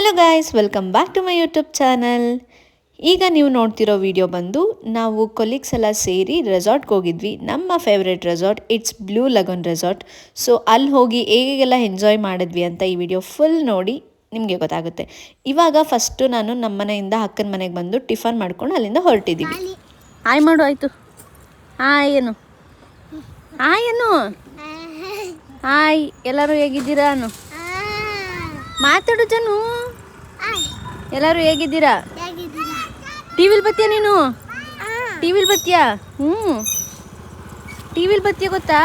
Hello guys, welcome back to my YouTube channel. ಈಗ ನೀವು ನೋಡ್ತಿರೋ video ಬಂದು ನಾವು ಕೊಲೀಗ್ಸ್ ಎಲ್ಲ ಸೇರಿ ರೆಸಾರ್ಟ್ಗೆ ಹೋಗಿದ್ವಿ. ನಮ್ಮ favourite resort it's Blue Lagoon resort. So ಅಲ್ಲಿ ಹೋಗಿ ಹೇಗೆಲ್ಲ ಎಂಜಾಯ್ ಮಾಡಿದ್ವಿ ಅಂತ ಈ ವಿಡಿಯೋ ಫುಲ್ ನೋಡಿ ನಿಮಗೆ ಗೊತ್ತಾಗುತ್ತೆ. ಇವಾಗ ಫಸ್ಟು ನಾನು ನಮ್ಮ ಮನೆಯಿಂದ ಅಕ್ಕನ ಮನೆಗೆ ಬಂದು ಟಿಫನ್ ಮಾಡ್ಕೊಂಡು ಅಲ್ಲಿಂದ ಹೊರಟಿದ್ದೀವಿ. ಹಾಯ್ ಮಾಡು ಆಯಿತು. ಹಾಯ್ ಏನು ಹಾಯ್ ಏನು ಹಾಯ್, ಎಲ್ಲರೂ ಹೇಗಿದ್ದೀರಾ ಅನ್ನು ಮಾತಾಡು ಜನು. ಎಲ್ಲರೂ ಹೇಗಿದ್ದೀರಾ? ಟಿವಿಲ್ ಬತ್ತೀಯ ನೀನು? ಟಿವಿಲ್ ಬತ್ತೀಯಾ? ಟಿವಿಲ್ ಬತ್ತೀಯ ಗೊತ್ತಾ?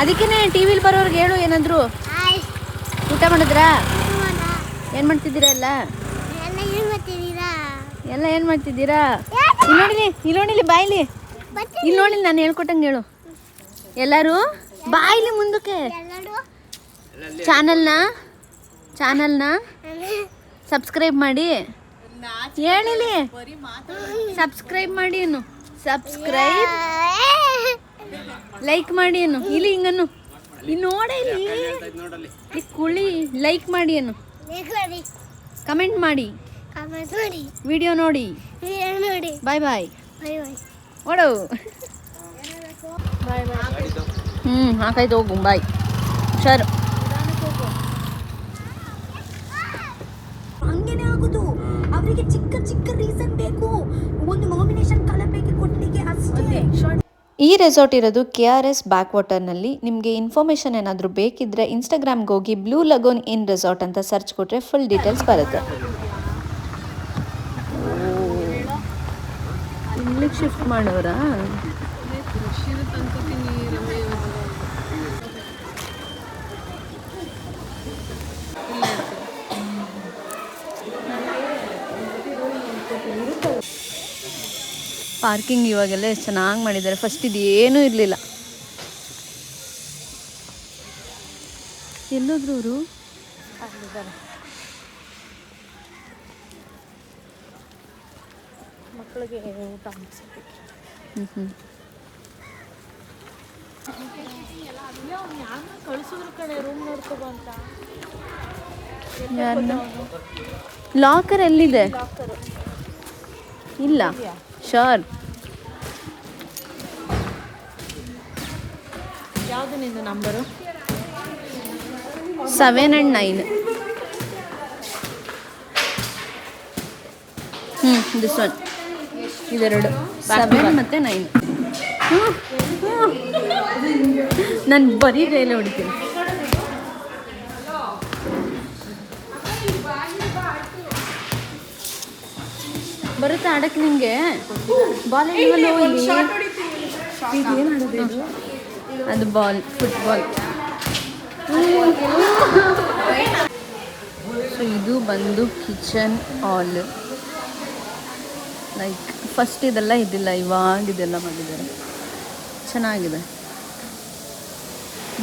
ಅದಕ್ಕೇನೆ ಟಿವಿಲ್ ಬರೋರ್ಗೆ ಹೇಳು ಏನಾದ್ರು. ಊಟ ಮಾಡಿದ್ರಾ? ಏನು ಮಾಡ್ತಿದ್ದೀರಾ? ಎಲ್ಲ ಏನು ಮಾಡ್ತಿದ್ದೀರಾ? ಇಲ್ಲಿ ನೋಡಿಲಿ ಬಾಯ್ಲಿ, ಇಲ್ಲಿ ನೋಡಿಲಿ ನಾನು ಹೇಳ್ಕೊಟ್ಟಂಗೆ ಹೇಳು. ಎಲ್ಲರೂ ಬಾಯ್ಲಿ ಮುಂದಕ್ಕೆ. ಚಾನಲ್ನ ಸಬ್ಸ್ಕ್ರೈಬ್ ಮಾಡಿ ಹೇಳಿಲಿ. ಸಬ್ಸ್ಕ್ರೈಬ್ ಮಾಡಿ ಏನು, ಸಬ್ಸ್ಕ್ರೈಬ್ ಲೈಕ್ ಮಾಡಿ ಏನು, ಇಲ್ಲಿ ಹಿಂಗನ್ನು ಇಲ್ಲಿ ನೋಡೇ ಇಲ್ಲಿ ಕುಳಿ ಲೈಕ್ ಮಾಡಿ ಏನು, ಕಮೆಂಟ್ ಮಾಡಿ, ವಿಡಿಯೋ ನೋಡಿ. ಬಾಯ್ ಬಾಯ್ ಓಡು. ಹಾಕಾಯ್ತು, ಹೋಗು ಬಾಯ್. ಹುಷಾರು. ಹಂಗೇನೆ ಆಗುದು. ಅವರಿಗೆ ಚಿಕ್ಕ ಚಿಕ್ಕ ರೀಸನ್ ಬೇಕು, ಒಂದು ನಾಮಿನೇಷನ್ ಕಲಬೇಕೆ ಕೊಡ್ಲಿಕ್ಕೆ ಅಷ್ಟೇ. ಈ ರೆಸಾರ್ಟ್ ಇರೋದು KRS ಬ್ಯಾಕ್ ವಾಟರ್ನಲ್ಲಿ. ನಿಮಗೆ ಇನ್ಫಾರ್ಮೇಷನ್ ಏನಾದರೂ ಬೇಕಿದ್ದರೆ ಇನ್ಸ್ಟಾಗ್ರಾಮ್ಗೆ ಹೋಗಿ ಬ್ಲೂ ಲಗೋನ್ ಇನ್ ರೆಸಾರ್ಟ್ ಅಂತ ಸರ್ಚ್ ಕೊಟ್ಟರೆ ಫುಲ್ ಡೀಟೇಲ್ಸ್ ಬರುತ್ತೆ. ಇಲ್ಲಿಗೆ ಶಿಫ್ಟ್ ಮಾಡೋರಾ? ಪಾರ್ಕಿಂಗ್ ಇವಾಗೆಲ್ಲ ಎಷ್ಟು ಚೆನ್ನಾಗಿ ಮಾಡಿದ್ದಾರೆ. ಫಸ್ಟ್ ಇದು ಏನೂ ಇರಲಿಲ್ಲ. ಎಲ್ಲೋದ್ರು ಅವರು? ಮಕ್ಕಳಿಗೆ ಊಟ ಕಳಿಸಿದ್ರು ಕಡೆ ರೂಮ್ ನೋಡ್ಕೋಬೋ ಅಂತ. ಲಾಕರ್ ಎಲ್ಲಿದೆ? ಇಲ್ಲ ಶೋರ್. ಯಾವುದು ನಿಂದು ನಂಬರು? 7 and 9. This one. ಇದೆರಡು 7 ಮತ್ತು 9. ನಾನು ಬರೀ ಕೈಲೇ ಹೊಡಿತೀನಿ. ಬರುತ್ತೆ ಆಡಕ್ಕೆ ನಿಮಗೆ? ಬಾಲ್ ಅದು ಬಾಲ್, ಫುಟ್ಬಾಲ್. ಸೊ ಇದು ಬಂದು ಕಿಚನ್ ಹಾಲ್. ಲೈಕ್ ಫಸ್ಟ್ ಇದೆಲ್ಲ ಇದ್ದಿಲ್ಲ, ಇವಾಗ ಇದೆಲ್ಲ ಮಾಡಿದ್ದಾರೆ. ಚೆನ್ನಾಗಿದೆ.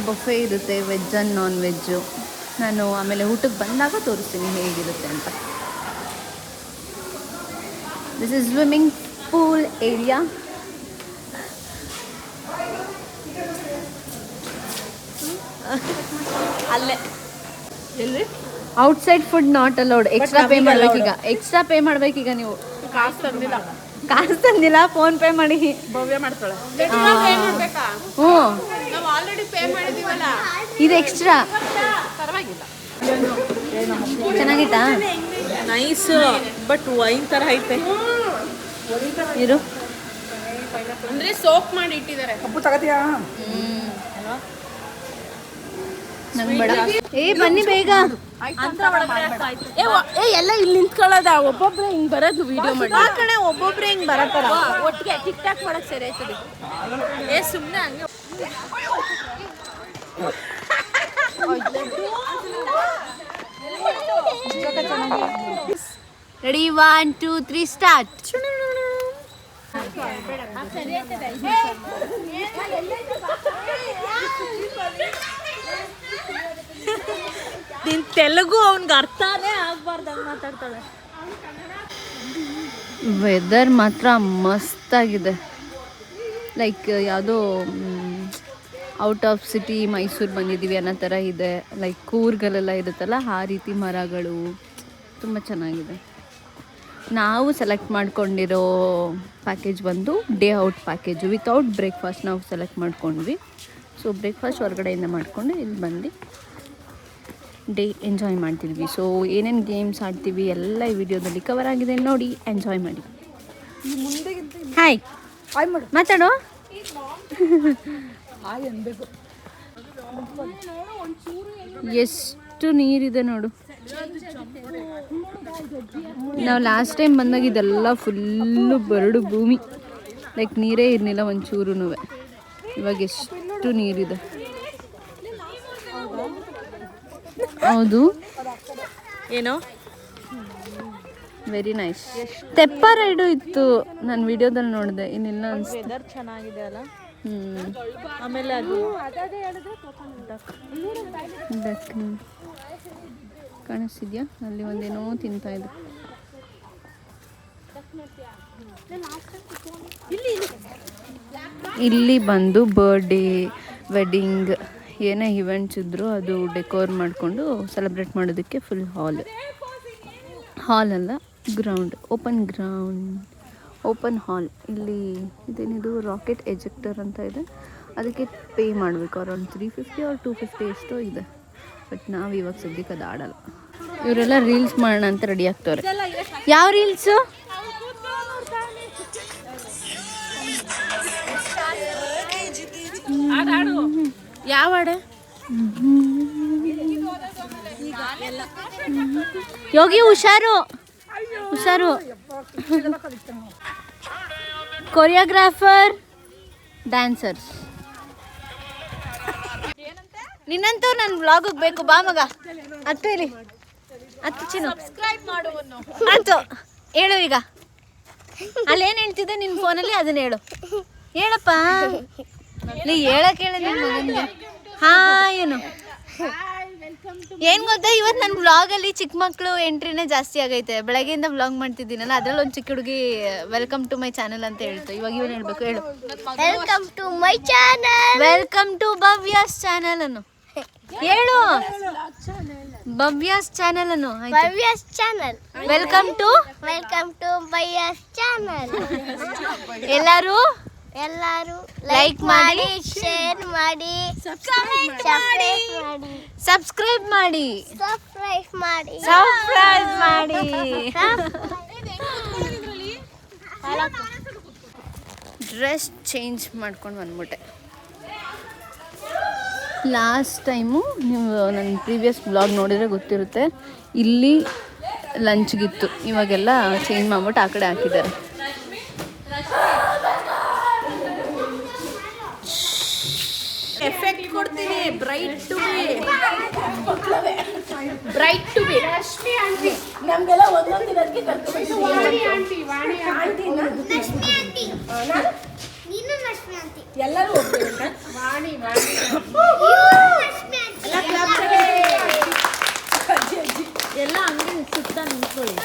ಬಫೆ ಇರುತ್ತೆ, ವೆಜ್ ಆ್ಯಂಡ್ ನಾನ್ ವೆಜ್ಜು. ನಾನು ಆಮೇಲೆ ಊಟಕ್ಕೆ ಬಂದಾಗ ತೋರಿಸ್ತೀನಿ ಹೇಗಿರುತ್ತೆ ಅಂತ. This is swimming pool area. ಅಲ್ಲೇ ಎಲ್ಲಿ? Outside food not allowed. Extra pay ಮಾಡ್ಬೇಕೀಗ. ಎಕ್ಸ್ಟ್ರಾ ಪೇ ಮಾಡ್ಬೇಕೀಗ ನೀವು. ಕಾಸು ತಂದಿಲ್ಲ, ಫೋನ್ ಪೇ ಮಾಡಿ. ಭವ್ಯ ಮಾಡ್ತಾಳೆ. ಹ್ಞೂ, ನಾವು ಆಲ್ರೆಡಿ ಪೇ ಮಾಡಿದೀವಲ್ಲ, ಇದು ಎಕ್ಸ್ಟ್ರಾ. ಪರವಾಗಿಲ್ಲ. ಚೆನ್ನಾಗಿತ್ತಾ? ನೈಸ್, ಬಟ್ ವೈನ್ ಥರ ಐತೆ. ಇರು, ಅಂದರೆ ಸೋಪ್ ಮಾಡಿ ಇಟ್ಟಿದ್ದಾರೆ. ನಂಗೆ ಬೇಡ. ಬನ್ನಿ ಬೇಗ. ಎಲ್ಲ ಇಲ್ಲಿ ನಿಂತ್ಕೊಳ್ಳೋದ? ಒಬ್ಬೊಬ್ರೆ ಹಿಂಗ್ ಬರೋದು ವಿಡಿಯೋ ಮಾಡಿ. ಕಣೆ, ಒಬ್ಬೊಬ್ರೆ ಹಿಂಗ್ ಬರತ್ತಾರ. ಒಟ್ಟಿಗೆ ಟಿಕ್ ಟಾಕ್ ಮಾಡಕ್ ಸರಿ ಆಯ್ತದೆ. ಸುಮ್ಮನೆ ಹಂಗೆ. Ready, 1 2 3 start. ನಿನ್ ತೆಲುಗು ಅವನ್ಗೆ ಅರ್ಥನೇ ಆಗ್ಬಾರ್ದಂಗೆ ಮಾತಾಡ್ತಾಳೆ. ವೆದರ್ ಮಾತ್ರ ಮಸ್ತಾಗಿದೆ. ಲೈಕ್ ಯಾವುದೋ ಔಟ್ ಆಫ್ ಸಿಟಿ ಮೈಸೂರು ಬಂದಿದ್ದೀವಿ ಅನ್ನೋ ಥರ ಇದೆ. ಲೈಕ್ ಕೂರ್ಗಲೆಲ್ಲ ಇರುತ್ತಲ್ಲ ಆ ರೀತಿ ಮರಗಳು ತುಂಬ ಚೆನ್ನಾಗಿದೆ. ನಾವು ಸೆಲೆಕ್ಟ್ ಮಾಡ್ಕೊಂಡಿರೋ ಪ್ಯಾಕೇಜ್ ಬಂದು day out package without breakfast ನಾವು ಸೆಲೆಕ್ಟ್ ಮಾಡ್ಕೊಂಡ್ವಿ. ಸೊ ಬ್ರೇಕ್ಫಾಸ್ಟ್ ಹೊರಗಡೆಯಿಂದ ಮಾಡಿಕೊಂಡು ಇಲ್ಲಿ ಬಂದು ಡೇ ಎಂಜಾಯ್ ಮಾಡ್ತಿದ್ವಿ. ಸೊ ಏನೇನು ಗೇಮ್ಸ್ ಆಡ್ತೀವಿ ಎಲ್ಲ ಈ ವಿಡಿಯೋದಲ್ಲಿ ಕವರ್ ಆಗಿದೆ, ನೋಡಿ ಎಂಜಾಯ್ ಮಾಡಿ. ಹಾಯ್ ಮಾತಾಡೋ. ಎಷ್ಟು ನೀರಿದೆ ನೋಡು. ನಾವು ಲಾಸ್ಟ್ ಟೈಮ್ ಬಂದಾಗ ಇದೆಲ್ಲ ಫುಲ್ಲು ಬರಡು ಭೂಮಿ, ಲೈಕ್ ನೀರೇ ಇರಲಿಲ್ಲ ಒಂಚೂರು. ಇವಾಗ ಎಷ್ಟು ನೀರಿದೆ. ಹೌದು, ಏನೋ ವೆರಿ ನೈಸ್. ತೆಪ್ಪ ರೈಡು ಇತ್ತು, ನಾನು ವಿಡಿಯೋದಲ್ಲಿ ನೋಡಿದೆ. ಇನ್ನಿಲ್ಲ ಅನ್ಸುತ್ತೆ. ವೆದರ್ ಚೆನ್ನಾಗಿದೆ ಅಲ್ಲ. ಆಮೇಲೆ ಅದು ಕಾಣಿಸ್ತಿದ್ಯಾ, ಅಲ್ಲಿ ಒಂದೇನೋ ತಿಂತಾ ಇದೆ. ಇಲ್ಲಿ ಬಂದು ಬರ್ಡೇ, ವೆಡ್ಡಿಂಗ್ ಏನೇ ಇವೆಂಟ್ಸ್ ಇದ್ದರೂ ಅದು ಡೆಕೋರ್ ಮಾಡಿಕೊಂಡು ಸೆಲೆಬ್ರೇಟ್ ಮಾಡೋದಕ್ಕೆ ಫುಲ್ ಹಾಲ್ ಅಲ್ಲ, ಗ್ರೌಂಡ್, ಓಪನ್ ಹಾಲ್. ಇಲ್ಲಿ ಇದೇನಿದು ರಾಕೆಟ್ ಎಜೆಕ್ಟರ್ ಅಂತ ಇದೆ, ಅದಕ್ಕೆ ಪೇ ಮಾಡಬೇಕು. ಅರೌಂಡ್ 350 or 250 ಎಷ್ಟೋ ಇದೆ. ಬಟ್ ನಾವು ಇವಾಗ ಸದ್ಯಕ್ಕೆ ಅದು ಆಡಲ್ಲ. ಇವರೆಲ್ಲ ರೀಲ್ಸ್ ಮಾಡೋಣ ಅಂತ ರೆಡಿ ಆಗ್ತವ್ರೆ. ಯಾವ ರೀಲ್ಸು? ಯಾವ ಹಾಡೆ? ಯೋಗಿ ಹುಷಾರು. Choreographer, dancers. ನಿನ್ನಂತೂ ನನ್ನ ವ್ಲಾಗಿಗೆ ಬೇಕು ಬಾ ಮಗ. ಹತ್ತು ಇಲ್ಲಿ ಹತ್ತು ಚಿನ್ನು ಸಬ್ಸ್ಕ್ರೈಬ್ ಮಾಡುವನ್ನು ಆಯ್ತು. ಹೇಳು ಈಗ, ಅಲ್ಲೇನು ಹೇಳ್ತಿದ್ದೆ ನಿನ್ನ ಫೋನಲ್ಲಿ, ಅದನ್ನ ಹೇಳಪ್ಪ. ನೀ ಹೇಳಕ್ಕೆ ಹೇಳಿ ನಿನ್ನ ಮಗನಿಗೆ. ಏನು ಗೊತ್ತಾ, ಇವತ್ತು ನನ್ನ ವ್ಲಾಗಲ್ಲಿ ಚಿಕ್ಕ ಮಕ್ಕಳು ಎಂಟ್ರಿನೇ ಜಾಸ್ತಿ ಆಗೈತೆ. ಬೆಳಗ್ಗೆಯಿಂದ ವ್ಲಾಗ್ ಮಾಡ್ತಿದ್ದೀನಲ್ಲ, ಅದ್ರಲ್ಲಿ ಒಂದು ಚಿಕ್ಕ ಹುಡುಗಿ ವೆಲ್ಕಮ್ ಟು ಮೈ ಚಾನಲ್ ಅಂತ ಹೇಳ್ತು. ಇವಾಗ ಇವನು ಹೇಳ್ಬೇಕು, ಹೇಳು. Welcome to my channel. Welcome to Bhavya's channel ಅನ್ನು ಹೇಳು. ಭವ್ಯಾಸ್ ಚಾನಲ್ ಅನ್ನು. Bhavya's channel. Welcome to Bhavya's channel. ಎಲ್ಲರೂ ಲೈಕ್ ಮಾಡಿ, ಶೇರ್ ಮಾಡಿ, ಸಬ್ಸ್ಕ್ರೈಬ್ ಮಾಡಿ. ಡ್ರೆಸ್ ಚೇಂಜ್ ಮಾಡ್ಕೊಂಡು ಬಂದ್ಬಿಟ್ಟೆ. ಲಾಸ್ಟ್ ಟೈಮು ನೀವು ನನ್ನ ಪ್ರೀವಿಯಸ್ ಬ್ಲಾಗ್ ನೋಡಿದರೆ ಗೊತ್ತಿರುತ್ತೆ, ಇಲ್ಲಿ ಲಂಚ್ಗಿತ್ತು. ಇವಾಗೆಲ್ಲ ಚೇಂಜ್ ಮಾಡ್ಬಿಟ್ಟು ಆ ಕಡೆ ಹಾಕಿದ್ದಾರೆ. ಎಫೆಕ್ಟ್ ಕೊಡ್ತೀನಿ. Bride to be Rashmi aunty ನಮಗೆಲ್ಲ ಒಂದೊಂದು ಇದಕ್ಕೆ ಕರ್ಕೊಂಡು ವಾಣಿ ಆಂಟಿ ಎಲ್ಲರೂ ಹೋಗ್ತೀವಿ. ವಾಣಿ ಎಲ್ಲ ಅಂಗಡಿ ಸುತ್ತ ನಿಂತ್ಕೊಳ್ಳಿ.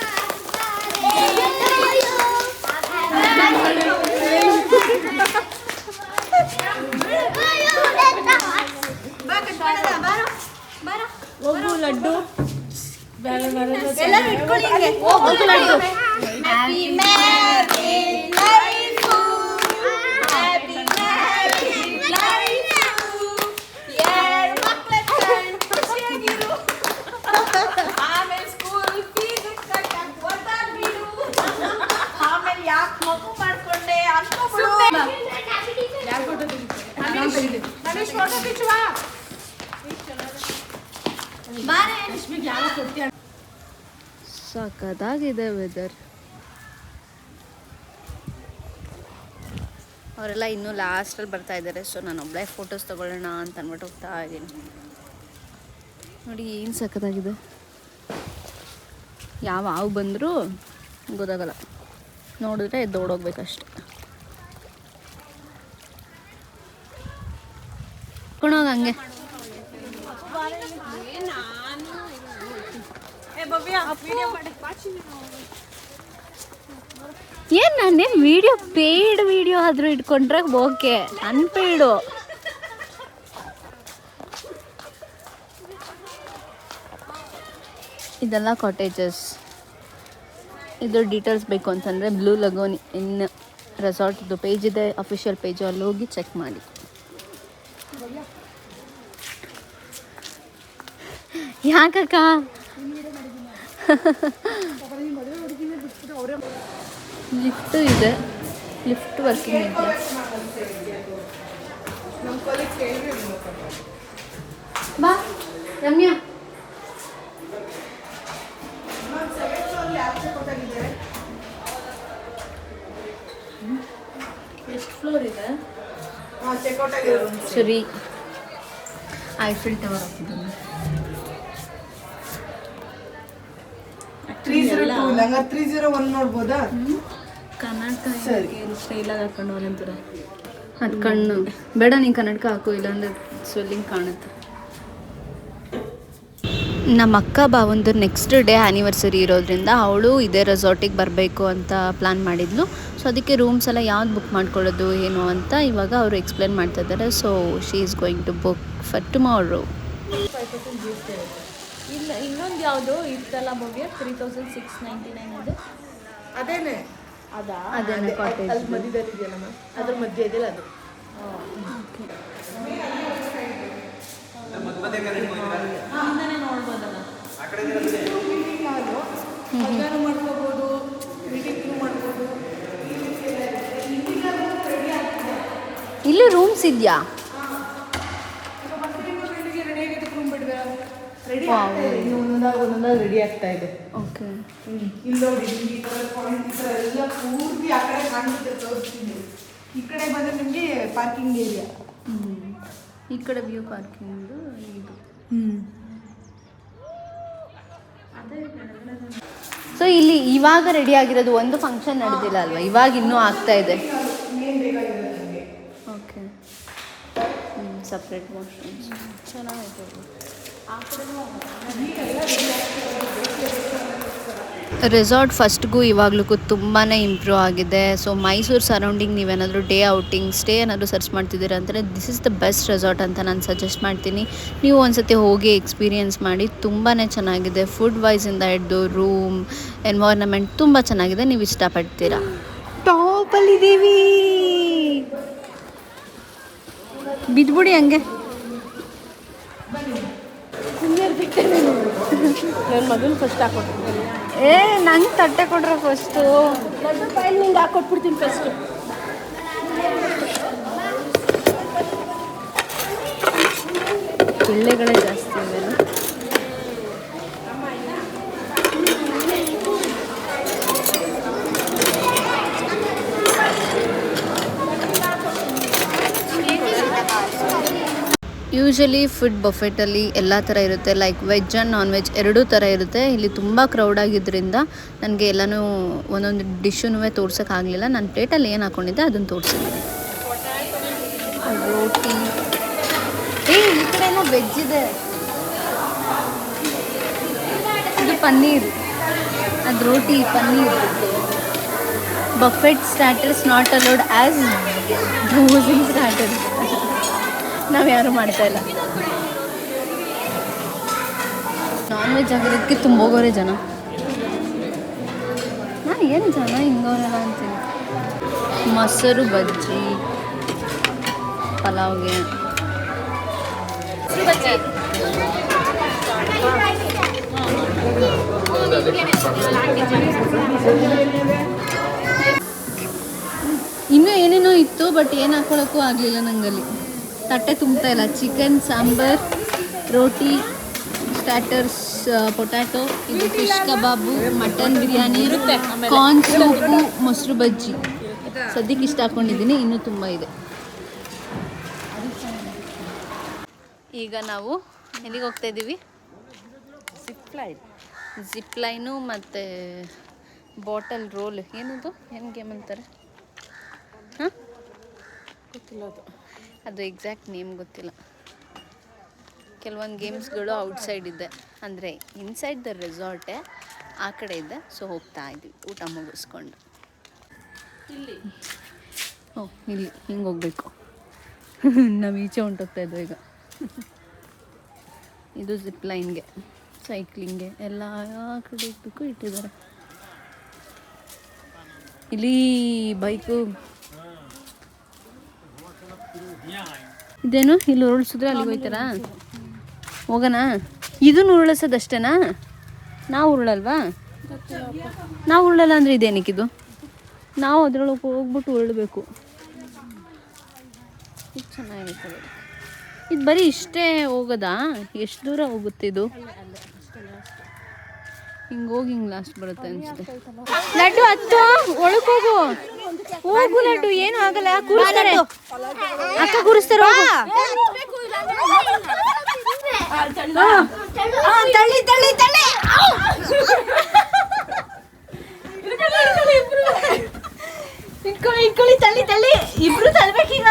ಹೋಗು ಲಡ್ಡು ಎಲ್ಲರೂ ಇಟ್ಕೊಳ್ಳಿ. ಹೋಗು laddu. Happy married life, happy married life. ಎರಡು ಮಕ್ಕಳ ಖುಷಿಯಾಗಿರು. ಆಮೇಲೆ ಸ್ಕೂಲ್ ಫೀಸ್ ಕಟ್ಟಕ್ಕೆ ಒದ್ದಾಡ್ಬಿಡು. ಆಮೇಲೆ ಯಾಕೆ ಮಗು ಮಾಡ್ಕೊಂಡೆ ಅನ್ಕೋಬಿಡು. ಯಾರು ಫೋಟೋ ತೆಗಿತಾರೆ? ಗಣೇಶ್ ಫೋಟೋ ಕಿಚ್ಚುವ. ಸಖತ್ತಾಗಿದೆ ವೆದರ್. ಅವರೆಲ್ಲ ಇನ್ನೂ ಲಾಸ್ಟಲ್ಲಿ ಬರ್ತಾ ಇದ್ದಾರೆ. ಸೊ ನಾನು ಒಬ್ಬಳೇ ಫೋಟೋಸ್ ತೊಗೊಳ್ಳೋಣ ಅಂತ ಅಂದ್ಬಿಟ್ಟು ಹೋಗ್ತಾ ಇದ್ದೀನಿ. ನೋಡಿ ಏನು ಸಖತ್ತಾಗಿದೆ. ಯಾವ ಹಾವು ಬಂದರೂ ಗೊತ್ತಾಗಲ್ಲ, ನೋಡಿದ್ರೆ ಎದ್ದೋಡೋಗ್ಬೇಕಷ್ಟೆ. ಕೊಂಡೋಗ ಹಂಗೆ. ಏನು ನಾನೇನು ವಿಡಿಯೋ ಪೇಯ್ಡ್ ವಿಡಿಯೋ ಆದರೂ ಇಟ್ಕೊಂಡ್ರೆ ಓಕೆ, ಅನ್ಪೇಯ್ಡು ಇದೆಲ್ಲ ಕಾಟೇಜಸ್. ಇದು ಡೀಟೇಲ್ಸ್ ಬೇಕು ಅಂತಂದರೆ ಬ್ಲೂ ಲಗೋನ್ ಇನ್ ರೆಸಾರ್ಟ್ದು ಪೇಜ್ ಇದೆ, ಅಫಿಷಿಯಲ್ ಪೇಜು, ಅಲ್ಲಿ ಹೋಗಿ ಚೆಕ್ ಮಾಡಿ. ಯಾಕಕ್ಕ ಲಿಫ್ಟು ಇದೆ, ಲಿಫ್ಟ್ ವರ್ಕಿಂಗ್ ಇದೆ. ಬಾ ರಮ್ಯಾ. ಎಷ್ಟು ಫ್ಲೋರ್ ಇದೆ? ಸರಿ, ಐಫಿಲ್ ಟವರ್ ಹಾಕಿದ್ದೀನಿ. 301 ನೋಡ್ಬೋದಾ? ಕನ್ನಡಕ ಸ್ಟೈಲಾಗಿ ಹಾಕೊಂಡು ಒಂಥರ ಅದು ಕಣ್ಣು ಬೇಡ, ನೀನು ಕನ್ನಡಕ ಹಾಕು, ಇಲ್ಲಾಂದ್ರೆ ಸ್ವೆಲ್ಲಿಂಗ್ ಕಾಣುತ್ತೆ. ನಮ್ಮ ಅಕ್ಕ ಬಾವಂದು ನೆಕ್ಸ್ಟ್ ಡೇ ಆ್ಯನಿವರ್ಸರಿ ಇರೋದ್ರಿಂದ ಅವಳು ಇದೇ ರೆಸಾರ್ಟಿಗೆ ಬರಬೇಕು ಅಂತ ಪ್ಲ್ಯಾನ್ ಮಾಡಿದ್ಲು. ಸೊ ಅದಕ್ಕೆ ರೂಮ್ಸ್ ಎಲ್ಲ ಯಾವ್ದು ಬುಕ್ ಮಾಡ್ಕೊಳ್ಳೋದು ಏನು ಅಂತ ಇವಾಗ ಅವರು ಎಕ್ಸ್ಪ್ಲೇನ್ ಮಾಡ್ತಾ ಇದ್ದಾರೆ. So she is going to book for tomorrow. ಇಲ್ಲ, ಇನ್ನೊಂದು ಯಾವುದೋ ಇತ್ತಲ್ಲ ಭವ್ಯ, 3699 ಅದು ಅದೇನೆ ಅದೇನೆ ಕಾಟೇಜ್. ಅಲ್ಲಿ ಮಧ್ಯದಲ್ಲಿ ಇದೆಯಲ್ಲಮ್ಮ, ಅದ್ರ ಮಧ್ಯೆ ಇದೆಯಲ್ಲ ಅದು. ನೋಡ್ಬೋದಲ್ಲ. ಮಾಡ್ಕೋಬಹುದು, ಮೀಟಿಂಗ್ ಮಾಡ್ಬೋದು. ಇಲ್ಲಿ ರೂಮ್ಸ್ ಇದೆಯಾ? ಒಂದೊಂದಾಗಿ ರೆಡಿ ಆಗ್ತಾ ಇದೆ. ಓಕೆ, ಇಲ್ಲಿ ನೋಡಿ, ಈ ಥರ ಪಾಯಿಂಟ್ ಈ ಥರ ಎಲ್ಲ ಪೂರ್ತಿ ಆ ಕಡೆ ಕಾಣಿಸುತ್ತೆ, ತೋರಿಸ್ತೀನಿ. ಈ ಕಡೆ ಬಂದರೆ ನಿಮಗೆ ಪಾರ್ಕಿಂಗ್ ಏರಿಯಾ. ಈ ಕಡೆ ವ್ಯೂ ಪಾರ್ಕಿಂಗ್ ಇದು. ಸೊ ಇಲ್ಲಿ ಇವಾಗ ರೆಡಿ ಆಗಿರೋದು ಒಂದು ಫಂಕ್ಷನ್ ನಡೆದಿಲ್ಲ ಅಲ್ವಾ? ಇವಾಗ ಇನ್ನೂ ಆಗ್ತಾ ಇದೆ. ಓಕೆ, ಸಪ್ರೇಟ್ ವಾಶ್ರೂಮ್ಸ್ ಚೆನ್ನಾಗೈತೆ. ರೆಸಾರ್ಟ್ ಫಸ್ಟ್ಗೂ ಇವಾಗ್ಲಿಗೂ ತುಂಬಾ ಇಂಪ್ರೂವ್ ಆಗಿದೆ. ಸೊ ಮೈಸೂರು ಸರೌಂಡಿಂಗ್ ನೀವೇನಾದರೂ ಡೇ ಔಟಿಂಗ್ ಸ್ಟೇ ಏನಾದರೂ ಸರ್ಚ್ ಮಾಡ್ತಿದ್ದೀರಾ ಅಂದರೆ this is the best resort ಅಂತ ನಾನು ಸಜೆಸ್ಟ್ ಮಾಡ್ತೀನಿ. ನೀವು ಒಂದ್ಸತಿ ಹೋಗಿ ಎಕ್ಸ್ಪೀರಿಯೆನ್ಸ್ ಮಾಡಿ, ತುಂಬಾ ಚೆನ್ನಾಗಿದೆ. ಫುಡ್ ವೈಸಿಂದ ಹಿಡಿದು ರೂಮ್, ಎನ್ವೈರ್ನಮೆಂಟ್ ತುಂಬ ಚೆನ್ನಾಗಿದೆ, ನೀವು ಇಷ್ಟಪಡ್ತೀರಾ. ಟಾಪಲ್ಲಿದ್ದೀವಿ, ಬಿದ್ಬಿಡಿ ಹಂಗೆ. ನನ್ನ ಮಗನ ಫಸ್ಟ್ ಹಾಕೊಡ್ತೀನಿ. ನಂಗೆ ತಟ್ಟೆ ಕೊಡ್ರೆ ಫಸ್ಟು. ಲಡ್ಡು ಬಾಯಲ್ಲಿ ನಿಂಗೆ ಹಾಕೊಟ್ಬಿಡ್ತೀನಿ ಫಸ್ಟು. ಸೊಳ್ಳೆಗಳೇ ಜಾಸ್ತಿ ಇವೆಲ್ಲ. ಯೂಶಲಿ ಫುಡ್ ಬಫೆಟಲ್ಲಿ ಎಲ್ಲ ಥರ ಇರುತ್ತೆ, like veg and non veg ಎರಡೂ ಥರ ಇರುತ್ತೆ. ಇಲ್ಲಿ ತುಂಬ ಕ್ರೌಡ್ ಆಗಿದ್ದರಿಂದ ನನಗೆ ಎಲ್ಲನೂ ಒಂದೊಂದು ಡಿಶ್ಶೂ ತೋರ್ಸೋಕ್ಕಾಗಲಿಲ್ಲ. ನನ್ನ ಪ್ಲೇಟಲ್ಲಿ ಏನು ಹಾಕ್ಕೊಂಡಿದ್ದೆ ಅದನ್ನು ತೋರಿಸಿದ್ದೀನಿ. ರೋಟಿ, ಈ ಕಡೆನೂ ವೆಜ್ ಇದೆ. ಇದು ಪನ್ನೀರ್, ಅದು ರೋಟಿ paneer. Buffet starters not allowed as dosing starters. ನಾವು ಯಾರು ಮಾಡ್ತಾಯಿಲ್ಲ. ನಾನ್ ವೆಜ್ ಆಗಿರೋದಕ್ಕೆ ತುಂಬ ಹೋಗೋರೆ ಜನ. ನಾನು ಏನು ಜನ ಹಿಂಗೋರಲ್ಲ ಅಂತೀನಿ. ಮೊಸರು ಬಜ್ಜಿ, ಪಲಾವ್ಗೆ ಇನ್ನೂ ಏನೇನೋ ಇತ್ತು, ಬಟ್ ಏನು ಹಾಕ್ಕೊಳ್ಳೋಕ್ಕೂ ಆಗಲಿಲ್ಲ ನನಗಲ್ಲಿ. ತಟ್ಟೆ ತುಂಬ್ತಾ ಇಲ್ಲ. ಚಿಕನ್ ಸಾಂಬಾರ್, ರೋಟಿ, ಸ್ಟಾರ್ಟರ್ಸ್, ಪೊಟ್ಯಾಟೊ, ಇದು ಫಿಶ್ ಕಬಾಬು, ಮಟನ್ ಬಿರಿಯಾನಿ, ಕಾರ್ನ್ ಸೂಪು, ಮೊಸರು ಬಜ್ಜಿ. ಸದ್ಯಕ್ಕೆ ಇಷ್ಟ ಹಾಕ್ಕೊಂಡಿದ್ದೀನಿ, ಇನ್ನೂ ತುಂಬ ಇದೆ. ಈಗ ನಾವು ಎಲ್ಲಿಗೆ ಹೋಗ್ತಾ ಇದ್ದೀವಿ? ಜಿಪ್ ಲೈನು ಮತ್ತು ಬಾಟಲ್ ರೋಲ್. ಏನದು, ಏನು ಗೇಮ್ ಅಂತಾರೆ? ಹಾಂ, ಗೊತ್ತಿಲ್ಲ ಅದು ಎಕ್ಸಾಕ್ಟ್ ನೇಮ್ ಗೊತ್ತಿಲ್ಲ. ಕೆಲವೊಂದು ಗೇಮ್ಸ್ಗಳು ಔಟ್ಸೈಡ್ ಇದೆ, ಅಂದರೆ ಇನ್ಸೈಡ್ ದ ರೆಸಾರ್ಟೇ ಆ ಕಡೆ ಇದೆ. ಸೊ ಹೋಗ್ತಾ ಇದ್ವಿ ಊಟ ಮುಗಿಸ್ಕೊಂಡು. ಇಲ್ಲಿ ಇಲ್ಲಿ ಹಿಂಗೆ ಹೋಗ್ಬೇಕು. ನಾವು ಈಚೆ ಹೊಂಟೋಗ್ತಾ ಇದ್ವಿ ಈಗ. ಇದು ಜಿಪ್ ಲೈನ್ಗೆ. ಸೈಕ್ಲಿಂಗ್ಗೆ ಎಲ್ಲ ಕಡೆ ಇಟ್ಟಕ್ಕೂ ಇಟ್ಟಿದ್ದಾರೆ. ಇಲ್ಲಿ ಬೈಕು ಇದೇನು ಇಲ್ಲಿ ಉರುಳಿಸಿದ್ರೆ ಅಲ್ಲಿಗೆ ಹೋಯ್ತಾರಾ? ಹೋಗೋಣ. ಇದನ್ನು ಉರುಳಿಸೋದಷ್ಟೇನಾ? ನಾವು ಉರುಳಲ್ವಾ? ನಾವು ಉರುಳಲ್ಲ ಅಂದರೆ ಇದೇನಕ್ಕಿದು? ನಾವು ಅದರೊಳಗೆ ಹೋಗ್ಬಿಟ್ಟು ಉರುಳಬೇಕು. ಇದು ಚೆನ್ನಾಗಿರ್ತದೆ. ಇದು ಬರೀ ಇಷ್ಟೇ ಹೋಗೋದಾ? ಎಷ್ಟು ದೂರ ಹೋಗುತ್ತೆ ಇದು? ಹಿಂಗೆ ಹೋಗಿ ಹಿಂಗೆ ಲಾಸ್ಟ್ ಬರುತ್ತೆ ಅನಿಸುತ್ತೆ. ಲಡ್ಡು ಹತ್ತು ಒಳಗೆ ಹೋಗು ಲಡ್ಡು, ಏನು ಆಗಲ್ಲ. ಕೂರಿಸ್ತಾರೆ, ಅಕ್ಕ ಕೂರಿಸ್ತಾರೆ. ತಳ್ಳಿ ತಳ್ಳಿ ತಳ್ಳಿ ಇಟ್ಕೊಳ್ಳಿ ತಳ್ಳಿ ತಳ್ಳಿ. ಇಬ್ರು ತಳ್ಬೇಕೀಗ.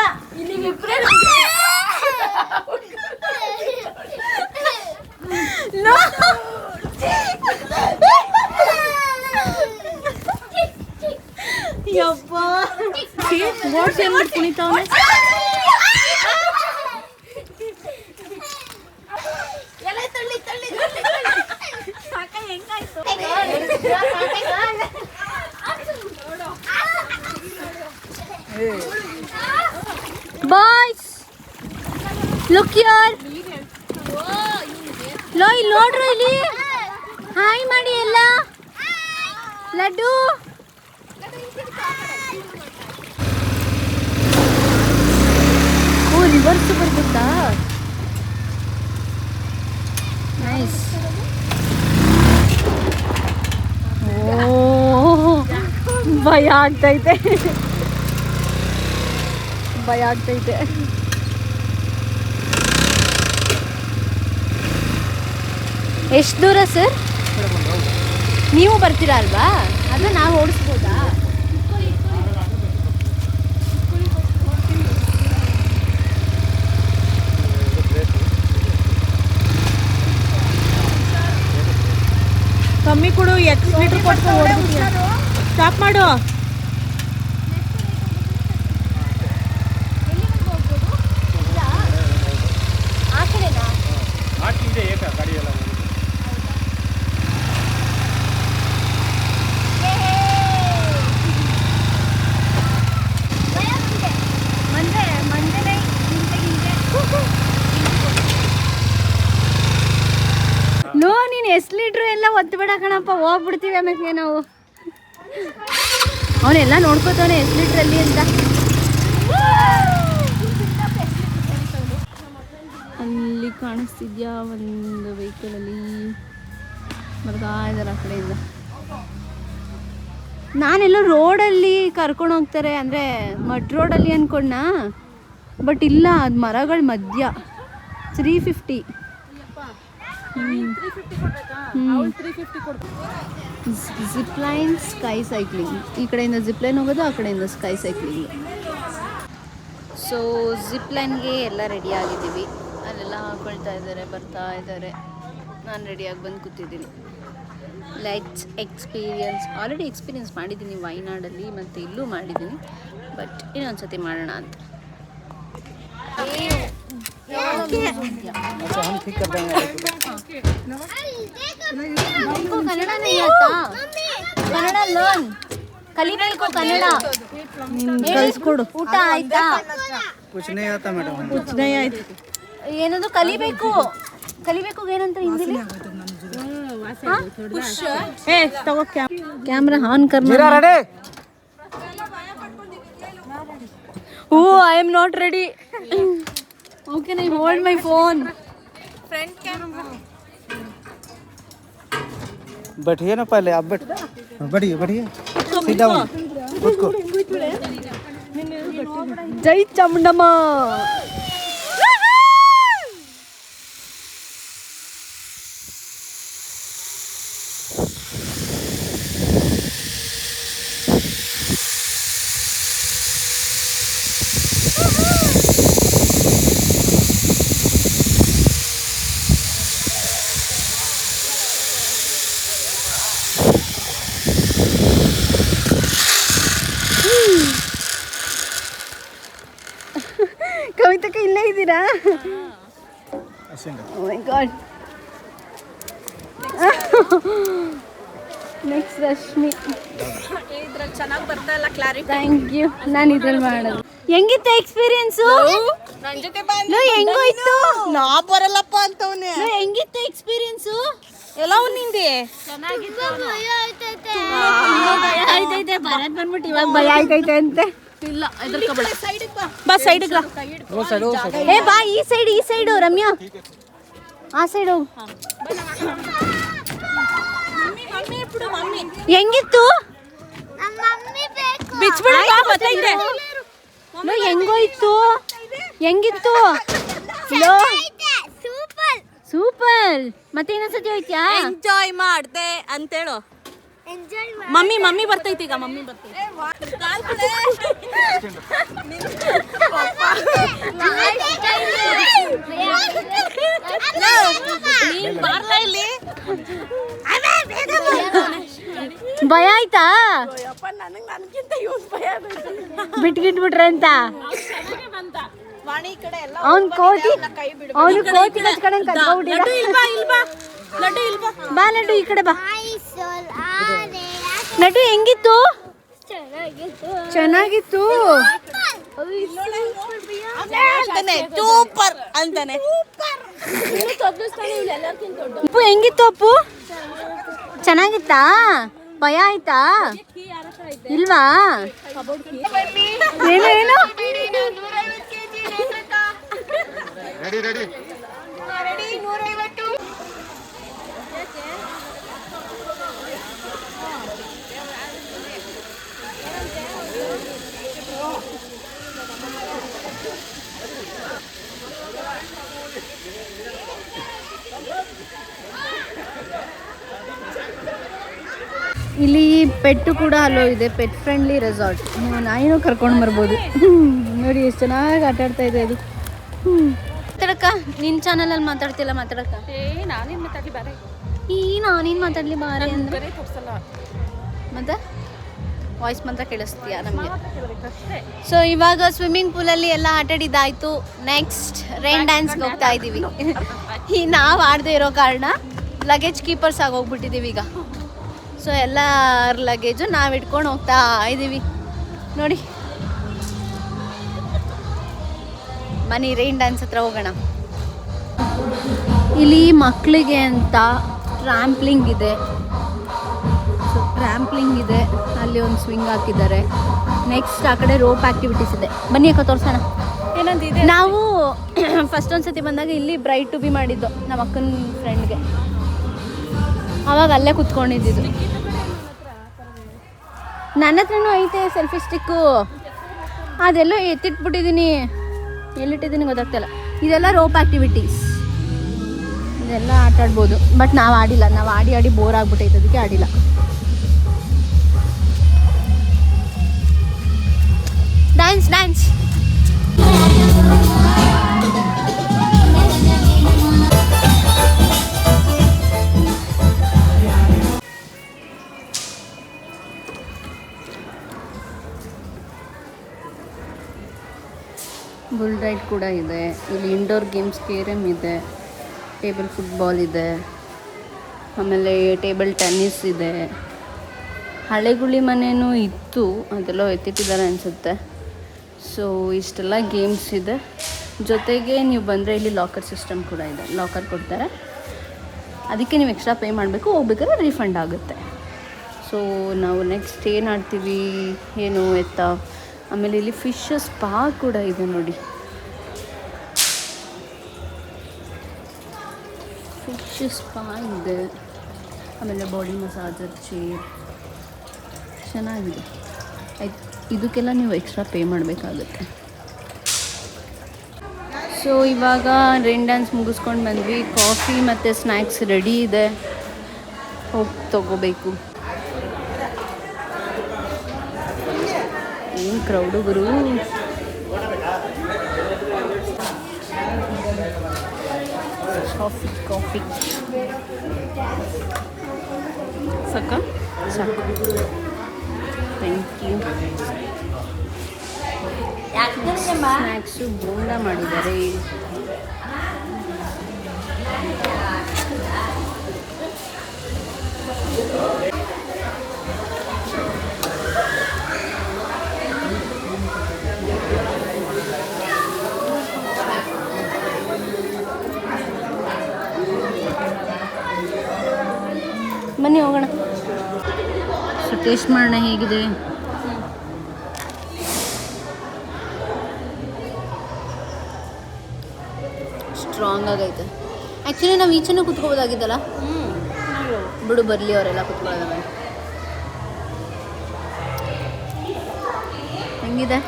ಯಪ್ಪ ಓಡ್ಸಿ ಅಂದ್ಬಿಟ್ಟು ಕುಣಿತಾವನೆ. Boys look here. ಲೋ ಇಲ್ಲಿ ನೋಡ್ರು, ಇಲ್ಲಿ ಹಾಯ್ ಮಾಡಿ ಎಲ್ಲ. ಲಡ್ಡು ಓ ರಿವರ್ಸ್ ಬರ್ಬೋದಾ? ನೈಸ್. ಓ ಭಯ ಆಗ್ತೈತೆ. ಎಷ್ಟು ದೂರ ಸರ್? ನೀವು ಬರ್ತೀರಾ ಅಲ್ವಾ? ಅದನ್ನ ನಾವು ಓಡಿಸ್ಬೋದಾ? ಕಮ್ಮಿ ಕೊಡು, ಎಕ್ಸ್ಲೀಟರ್ ಕೊಟ್ಟು ಓಡ್ಬಿಡ್ತೀಯ. ಸ್ಟಾಪ್ ಮಾಡು. ನೋ, ನೀನು ಎಷ್ಟು ಲೀಟ್ರು ಎಲ್ಲ ಒತ್ತು ಬೇಡ ಕಣಪ್ಪ, ಹೋಗ್ಬಿಡ್ತೀವಿ ಆಮೇಲೆ ನಾವು. ಅವನೆಲ್ಲ ನೋಡ್ಕೋತಾನೆ ಎಷ್ಟು ಲೀಟ್ರಲ್ಲಿ ಅಂತ. ಅಲ್ಲಿ ಕಾಣಿಸ್ತಿದ್ಯಾ ಒಂದು ವೆಹಿಕಲಲ್ಲಿ ಬರ್ತಾ ಇದ್ದಾರೆ ಆ ಕಡೆಯಿಂದ. ನಾನೆಲ್ಲೋ ರೋಡಲ್ಲಿ ಕರ್ಕೊಂಡು ಹೋಗ್ತಾರೆ ಅಂದರೆ ಮಡ್ ರೋಡಲ್ಲಿ ಅಂದ್ಕೊಂಡ, ಬಟ್ ಇಲ್ಲ, ಅದು ಮರಗಳ ಮಧ್ಯ. 350. Zip line, sky cycling. ಈ ಕಡೆಯಿಂದ ಜಿಪ್ ಲೈನ್ ಹೋಗೋದು, ಆ ಕಡೆಯಿಂದ ಸ್ಕೈ ಸೈಕ್ಲಿಂಗ್. ಸೊ ಜಿಪ್ ಲೈನ್ಗೆ ಎಲ್ಲ ರೆಡಿ ಆಗಿದ್ದೀವಿ. ಅಲ್ಲೆಲ್ಲ ಹಾಕೊಳ್ತಾ ಇದ್ದಾರೆ, ಬರ್ತಾ ಇದ್ದಾರೆ. ನಾನು ರೆಡಿಯಾಗಿ ಬಂದು ಕೂತಿದ್ದೀನಿ. Let's experience. ಆಲ್ರೆಡಿ ಎಕ್ಸ್ಪೀರಿಯನ್ಸ್ ಮಾಡಿದ್ದೀನಿ ವೈನಾಡಲ್ಲಿ, ಮತ್ತು ಇಲ್ಲೂ ಮಾಡಿದ್ದೀನಿ, ಬಟ್ ಇನ್ನೊಂದು ಸತಿ ಮಾಡೋಣ ಅಂತ. ಕನ್ನಡ ಕನ್ನಡ ಲರ್ನ್ ಕಲಿಬೇಕು. ಕನ್ನಡ ಕಲಿಸ್ಕೊಡು. ಊಟ ಆಯ್ತಾ? ಏನದು ಕಲಿಬೇಕು? ಏನಂತಾರೆ ಹಿಂದಿಲಿ? ಕ್ಯಾಮ್ರಾ ಆನ್ ಕರ್ನ. Oh I am not ready. How can I hold my phone? Front camera. बैठिए ना पहले, आप बैठिए सीधा उसको. जय चामुंडम्मा. ಕವಿತಕ್ಕ ಇಲ್ಲೇ ಇದ್ದೀರಾ? Oh my God. Next Rashmi. ಇದ್ರಲ್ಲಿ ಚೆನ್ನಾಗಿ ಬರ್ತಾ ಇಲ್ಲ ಕ್ಲಾರಿಟಿ. Thank you. ನಾನು ಇದ್ರಲ್ಲಿ ಮಾಡೋದು. ಹೆಂಗಿತ್ತು ಎಕ್ಸ್ಪೀರಿಯನ್ಸು? ನನ್ನ ಜೊತೆ ಹೆಂಗೋಯ್ತು? ನಾ ಬರಲ್ಲಪ್ಪ ಅಂತವನೇ. ಹೆಂಗಿತ್ತು ಎಕ್ಸ್ಪೀರಿಯನ್ಸು? ಎಲ್ಲ ನಿಂದೆ ಆಯ್ತೈತೆ ಭರತ್ ಬಂದ್ಬಿಟ್ಟು ಇವಾಗ ಭಯ ಆಯ್ತೈತೆ ಅಂತೆ. ಇಲ್ಲ ಎದುರ್ಕೋಬೇಡ. ಬಾ ಸೈಡಿಗೆ. ಏ ಬಾ ಈ ಸೈಡು ರಮ್ಯಾ, ಆ ಸೈಡ್ ಹೋಗು. ಹೆಂಗಿತ್ತು? ಬಿಚ್ಬಿಡ ಗೊತ್ತೈತೆ. ಹೆಂಗಿತ್ತು? ಸೂಪರ್. ಮತ್ತೆ ಇನ್ನೊಂದ್ಸತಿ ಹೋಯ್ತ್ಯಾ? ಎಂಜಾಯ್ ಮಾಡ್ದೆ ಅಂತೇಳು. ಮಮ್ಮಿ ಬರ್ತೈತಿ ಈಗ. ಮಮ್ಮಿ ಬರ್ತೈತಿ. ನೀನ್ ಬಾರ್ಲ ಇಲ್ಲಿ. ಭಯ ಆಯ್ತಾ? ನನಗಿಂತ ಇವ್ನು ಭಯ ಬಿಟ್ಬಿಟ್ರೆ ಅಂತ ವಾಣಿ ಈ ಕಡೆ ಎಲ್ಲ ಅವ್ನು ಕೋತಿ ಕಚ್ಕೊಂಡ್ ಲಡ್ಡು ಇಲ್ಬಾ ಬಾ ಲಡ್ಡು ಈ ಕಡೆ ಬಾ. ಲಡ್ಡು ಹೆಂಗಿತ್ತು? ಚೆನ್ನಾಗಿತ್ತು. ಸೂಪರ್ ಅಂತಾನೆ. ಅಪ್ಪು ಹೆಂಗಿತ್ತು? ಅಪ್ಪು ಚೆನ್ನಾಗಿತ್ತಾ? ಭಯ ಆಯ್ತಾ? ಇಲ್ವಾ? ಏನು ಇಲ್ಲಿ ಪೆಟ್ಟು ಕೂಡ ಅಲ್ಲೋ ಇದೆ. Pet friendly resort. ನೀವು ನಾಯಿನೂ ಕರ್ಕೊಂಡು ಬರ್ಬೋದು. ನೋಡಿ ಎಷ್ಟು ಚೆನ್ನಾಗಿ ಆಟ ಆಡ್ತಾ ಇದೆ ಅದು. ಮಾತಾಡಕ್ಕ ನಿನ್ನ ಚಾನಲಲ್ಲಿ ಮಾತಾಡ್ತಿಲ್ಲ. ಮಾತಾಡಕ್ಕ ನಾನೇನು ಮಾತಾಡಲಿ ಬಾರೆ. ನಾನೇನು ಮಾತಾಡಲಿ ಬಾರೆ ಅಂದರೆ ಮತ್ತೆ ವಾಯ್ಸ್ ಮಾತ್ರ ಕೇಳಿಸ್ತೀಯಾ ನಮಗೆ? ಸೊ ಇವಾಗ ಸ್ವಿಮ್ಮಿಂಗ್ ಪೂಲಲ್ಲಿ ಎಲ್ಲ ಆಟಾಡಿದ್ದಾಯಿತು. ನೆಕ್ಸ್ಟ್ ರೈನ್ ಡ್ಯಾನ್ಸ್ಗೆ ಹೋಗ್ತಾ ಇದ್ದೀವಿ. ನಾವು ಆಡದೇ ಇರೋ ಕಾರಣ ಲಗೇಜ್ ಕೀಪರ್ಸ್ ಆಗೋಗ್ಬಿಟ್ಟಿದ್ದೀವಿ ಈಗ. ಸೊ ಎಲ್ಲರ ಲಗೇಜು ನಾವು ಇಟ್ಕೊಂಡು ಹೋಗ್ತಾ ಇದ್ದೀವಿ. ನೋಡಿ ಬನ್ನಿ ರೈನ್ ಡ್ಯಾನ್ಸ್ ಹತ್ರ ಹೋಗೋಣ. ಇಲ್ಲಿ ಮಕ್ಕಳಿಗೆ ಅಂತ ಟ್ರಾಂಪ್ಲಿಂಗ್ ಇದೆ. ಸೊ ಟ್ರಾಂಪ್ಲಿಂಗ್ ಇದೆ. ಅಲ್ಲಿ ಒಂದು ಸ್ವಿಂಗ್ ಹಾಕಿದ್ದಾರೆ. ನೆಕ್ಸ್ಟ್ ಆ ಕಡೆ ರೋಪ್ ಆ್ಯಕ್ಟಿವಿಟೀಸ್ ಇದೆ. ಬನ್ನಿ ಅಕ್ಕ ತೋರಿಸೋಣ. ಏನಂತಿದೆ? ನಾವು ಫಸ್ಟ್ ಒಂದು ಸತಿ ಬಂದಾಗ ಇಲ್ಲಿ ಬ್ರೈಡ್ ಟು ಬಿ ಮಾಡಿದ್ದು ನಮ್ಮ ಅಕ್ಕನ ಫ್ರೆಂಡ್ಗೆ. ಆವಾಗ ಅಲ್ಲೇ ಕುತ್ಕೊಂಡಿದ್ದು. ನನ್ನ ಹತ್ರನೂ ಐತೆ ಸೆಲ್ಫಿ ಸ್ಟಿಕ್ಕು. ಅದೆಲ್ಲೋ ಎತ್ತಿಟ್ಬಿಟ್ಟಿದ್ದೀನಿ. ಎಲ್ಲಿಟ್ಟಿದ್ದೀನಿ ಗೊತ್ತಾಗ್ತಿಲ್ಲ. ಇದೆಲ್ಲ ರೋಪ್ ಆ್ಯಕ್ಟಿವಿಟೀಸ್. ಇದೆಲ್ಲ ಆಟ ಆಡ್ಬೋದು. ಬಟ್ ನಾವು ಆಡಿಲ್ಲ. ನಾವು ಆಡಿ ಬೋರ್ ಆಗ್ಬಿಟ್ಟೈತೆ, ಅದಕ್ಕೆ ಆಡಿಲ್ಲ. ಡ್ಯಾನ್ಸ್ ಬುಲ್ ರೈಡ್ ಕೂಡ ಇದೆ. ಇಲ್ಲಿ ಇಂಡೋರ್ ಗೇಮ್ಸ್ ಕೇರಮ್ ಇದೆ. ಟೇಬಲ್ ಫುಟ್ಬಾಲ್ ಇದೆ. ಆಮೇಲೆ ಟೇಬಲ್ ಟೆನ್ನಿಸ್ ಇದೆ. ಹಳೆಗುಳಿ ಮನೆಯೂ ಇತ್ತು, ಅದೆಲ್ಲ ಎತ್ತಿಟ್ಟಿದ್ದಾರೆ ಅನಿಸುತ್ತೆ. ಸೊ ಇಷ್ಟೆಲ್ಲ ಗೇಮ್ಸ್ ಇದೆ. ಜೊತೆಗೆ ನೀವು ಬಂದರೆ ಇಲ್ಲಿ ಲಾಕರ್ ಸಿಸ್ಟಮ್ ಕೂಡ ಇದೆ. ಲಾಕರ್ ಕೊಡ್ತಾರೆ, ಅದಕ್ಕೆ ನೀವು ಎಕ್ಸ್ಟ್ರಾ ಪೇ ಮಾಡಬೇಕು. ಹೋಗ್ಬೇಕಾದ್ರೆ ರೀಫಂಡ್ ಆಗುತ್ತೆ. ಸೊ ನಾವು ನೆಕ್ಸ್ಟ್ ಏನು ಆಡ್ತೀವಿ ಏನು ಎತ್ತಾ. ಆಮೇಲೆ ಇಲ್ಲಿ ಫಿಶ್ ಸ್ಪಾ ಕೂಡ ಇದೆ ನೋಡಿ. ಫಿಶ್ ಸ್ಪಾ ಇದೆ. ಆಮೇಲೆ ಬಾಡಿ ಮಸಾಜರ್ ಚೇರ್ ಚೆನ್ನಾಗಿದೆ. ಆಯ್ತು, ಇದಕ್ಕೆಲ್ಲ ನೀವು ಎಕ್ಸ್ಟ್ರಾ ಪೇ ಮಾಡಬೇಕಾಗುತ್ತೆ. ಸೊ ಇವಾಗ ರೈನ್ ಡ್ಯಾನ್ಸ್ ಮುಗಿಸ್ಕೊಂಡು ಬಂದ್ವಿ. ಕಾಫಿ ಮತ್ತು ಸ್ನ್ಯಾಕ್ಸ್ ರೆಡಿ ಇದೆ, ಹೋಗಿ ತಗೋಬೇಕು. ಏನು ಕ್ರೌಡು ಗುರು. ಕಾಫಿ ಸಾಕು. Thank you. ಸ್ನ್ಯಾಕ್ಸು ಬೋಂಡ ಮಾಡಿದ್ದಾರೆ. ಬನ್ನಿ ಹೋಗೋಣ. ಸೊ ಟೇಸ್ಟ್ ಮಾಡೋಣ ಹೇಗಿದೆ. ಸ್ಟ್ರಾಂಗ್ ಆಗೈತೆ. ಆ್ಯಕ್ಚುಲಿ ನಾವು ಈಚೆನೂ ಕುತ್ಕೋಬೋದಾಗಿದ್ದಲ್ಲ. ಬಿಡು ಬರಲಿ ಅವರೆಲ್ಲ ಕುತ್ಕೊಳ್ಳೋದ. ಹೆಂಗಿದೆ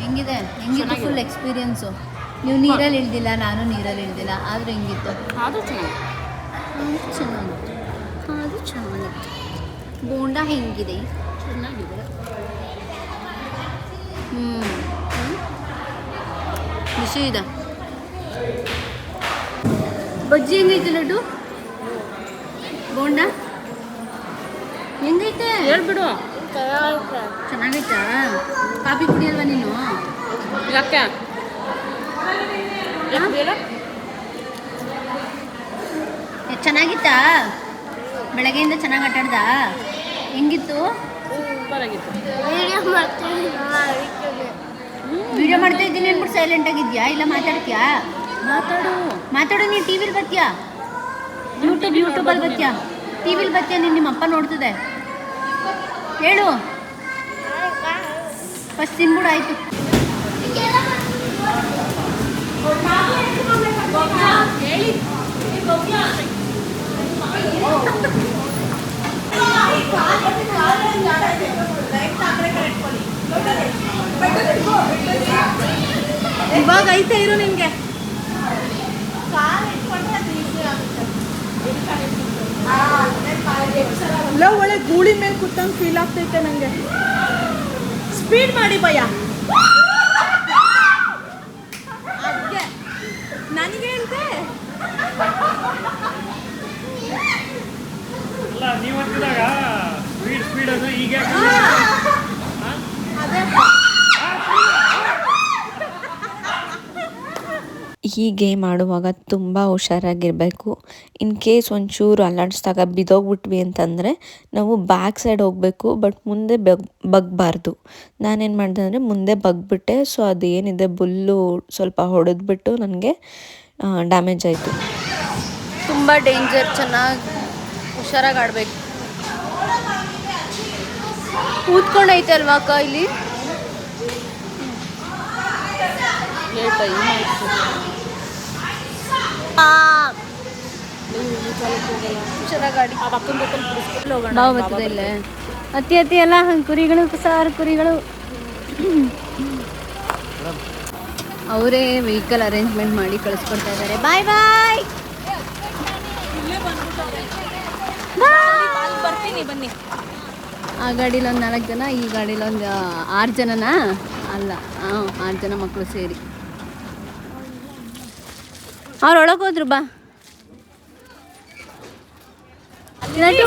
ಹೆಂಗಿದೆ ಹೆಂಗಿತ್ತು ಫುಲ್ ಎಕ್ಸ್ಪೀರಿಯನ್ಸು? ನೀವು ನೀರಲ್ಲಿ ಇಳ್ದಿಲ್ಲ, ನಾನು ನೀರಲ್ಲಿ ಇಳ್ದಿಲ್ಲ, ಆದರೂ ಹೆಂಗಿತ್ತು? ಅದು ಚೆನ್ನಾಗಿತ್ತು. ಬೋಂಡ ಹೆಂಗಿದೆ? ಚೆನ್ನಾಗಿದೆ. ಖುಷಿ ಇದೆ. ಬಜ್ಜಿ ಹೆಂಗೈತೆ ಲಡ್ಡು? ಬೋಂಡ ಹೆಂಗೈತೆ ಹೇಳ್ಬಿಡು. ಚೆನ್ನಾಗೈತಾ? ಕಾಫಿ ಕುಡಿಯಲ್ವಾ ನೀನು? ಯಾಕೆ ಚೆನ್ನಾಗಿತ್ತಾ? ಬೆಳಗ್ಗೆಯಿಂದ ಚೆನ್ನಾಗಿ ಆಟಾಡ್ದ? ಹೆಂಗಿತ್ತು? ವಿಡಿಯೋ ಮಾಡ್ತಾ ಇದ್ದೀನಿ ಅಂದ್ಬಿಟ್ಟು ಸೈಲೆಂಟ್ ಆಗಿದ್ಯಾ? ಇಲ್ಲ ಮಾತಾಡ್ತೀಯಾ? ಮಾತಾಡು. ನೀನು ಟಿ ವಿಲಿ ಬರ್ತೀಯಾ? ಯೂಟ್ಯೂಬಲ್ಲಿ ಬರ್ತೀಯಾ? ಟಿ ವಿಲಿ ಬರ್ತೀಯಾ? ನಿಮ್ಮ ಅಪ್ಪ ನೋಡ್ತದೆ. ಹೇಳು ಫಸ್ಟ್ ತಿನ್ಬಿಡು. ಆಯಿತು. ಇವಾಗ ಐತೆ ಇರು ನಿಂಗೆ. ಇಲ್ಲ ಒಳ್ಳೆ ಗೂಳಿ ಮೇಲೆ ಕೂತಂಗೆ ಫೀಲ್ ಆಗ್ತೈತೆ ನನಗೆ. ಸ್ಪೀಡ್ ಮಾಡಿ ಭಯ. ಅದಕ್ಕೆ ನನಗೆ ಹೇಳ್ತೆ. ನೀವು ಅಂತಿದಾಗ ಸ್ಪೀಡ್ ಅದು ಈಗ ಈ ಗೇಮ್ ಆಡುವಾಗ ತುಂಬ ಹುಷಾರಾಗಿರಬೇಕು. ಇನ್ ಕೇಸ್ ಒಂಚೂರು ಅಲ್ಲಾಡಿಸಿದಾಗ ಬಿದ್ದೋಗ್ಬಿಟ್ವಿ ಅಂತಂದರೆ ನಾವು ಬ್ಯಾಕ್ ಸೈಡ್ ಹೋಗಬೇಕು, ಬಟ್ ಮುಂದೆ ಬಗ್ಬಾರ್ದು. ನಾನೇನು ಮಾಡಿದೆ ಅಂದರೆ ಮುಂದೆ ಬಗ್ಬಿಟ್ಟೆ. ಸೊ ಅದು ಏನಿದೆ ಬುಲ್ಲು ಸ್ವಲ್ಪ ಹೊಡೆದ್ಬಿಟ್ಟು ನನಗೆ ಡ್ಯಾಮೇಜ್ ಆಯಿತು. ತುಂಬ ಡೇಂಜರ್. ಚೆನ್ನಾಗಿ ಹುಷಾರಾಗಿ ಆಡಬೇಕು. ಕೂತ್ಕೊಂಡೈತೆ ಅಲ್ವಾ ಅಕ್ಕ ಇಲ್ಲಿ? ಬಾವು ಬರ್ತದೆ ಇಲ್ಲೇ. ಅತಿ ಎಲ್ಲ ಕುರಿಗಳು, ಸಾರು ಕುರಿಗಳು. ಅವರೇ ವೆಹಿಕಲ್ ಅರೇಂಜ್ಮೆಂಟ್ ಮಾಡಿ ಕಳಿಸ್ಕೊಡ್ತಾ ಇದ್ದಾರೆ. ಬಾಯ್ ಬಾಯ್. ಬರ್ತೀನಿ ಬನ್ನಿ. ಆ ಗಾಡೀಲಿ ಒಂದು 4 ಜನ, ಈ ಗಾಡೀಲಿ ಒಂದು 6 ಜನನಾ? ಅಲ್ಲ, 6 ಜನ ಮಕ್ಕಳು ಸೇರಿ. ಅವ್ರು ಒಳಗೋದ್ರು. ಬಾ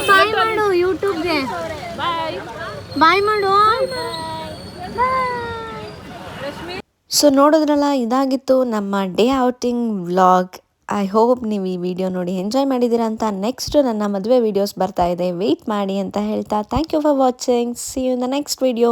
ಬಾಯ್ ಮಾಡು ಯೂಟ್ಯೂಬ್ಗೆ. ಬಾಯ್ ಮಾಡು. ಸೊ ನೋಡಿದ್ರಲ್ಲ, ಇದಾಗಿತ್ತು ನಮ್ಮ day outing vlog. I hope ನೀವು ಈ ವಿಡಿಯೋ ನೋಡಿ ಎಂಜಾಯ್ ಮಾಡಿದ್ದೀರಾ ಅಂತ. ನೆಕ್ಸ್ಟ್ ನನ್ನ ಮದುವೆ ವೀಡಿಯೋಸ್ ಬರ್ತಾ ಇದೆ, ವೆಯ್ಟ್ ಮಾಡಿ ಅಂತ ಹೇಳ್ತಾ thank you for watching. See you in the next video.